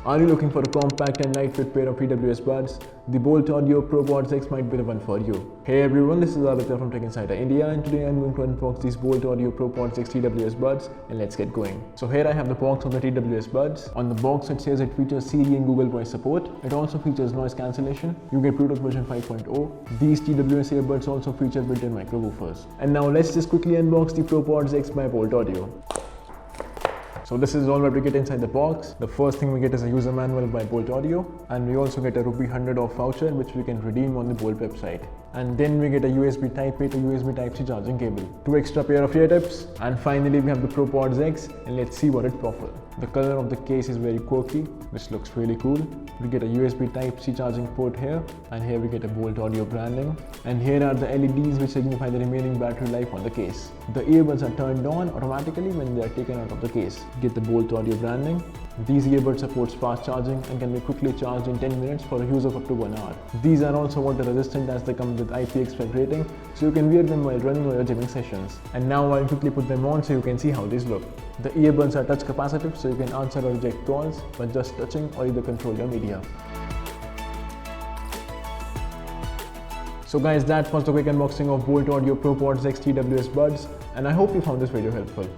Are you looking for a compact and lightweight pair of TWS buds? The Boult Audio Propods X might be the one for you. Hey everyone, this is Aditya from Tech Insider India, and today I'm going to unbox these Boult Audio Propods X TWS buds, and let's get going. So here I have the box of the TWS buds. On the box it says it features Siri and Google Voice support. It also features noise cancellation. You get Bluetooth version 5.0. These TWS earbuds also feature built-in micro woofers. And now let's just quickly unbox the Propods X by Boult Audio. So this is all what we get inside the box. The first thing we get is a user manual by Boult Audio, and we also get a ₹100 off voucher which we can redeem on the Boult website. And then we get a USB Type-A to USB Type-C charging cable, 2 extra pair of ear tips, and finally we have the Propods X, and let's see what it offers. The color of the case is very quirky. This looks really cool. We get a USB Type-C charging port here, and here we get a Boult Audio branding, and here are the LEDs which signify the remaining battery life on the case. The earbuds are turned on automatically when they are taken out of the case. Get the Boult Audio branding. These earbuds supports fast charging and can be quickly charged in 10 minutes for a use of up to 1 hour. These are also water resistant as they come with IPX5 rating, so you can wear them while running or gymming sessions. And now I'll quickly put them on so you can see how these look. The earbuds are touch capacitive, so you can answer or reject calls by just touching or either control your media. So guys, that was the quick unboxing of Boult Audio Propods X TWS buds, and I hope you found this video helpful.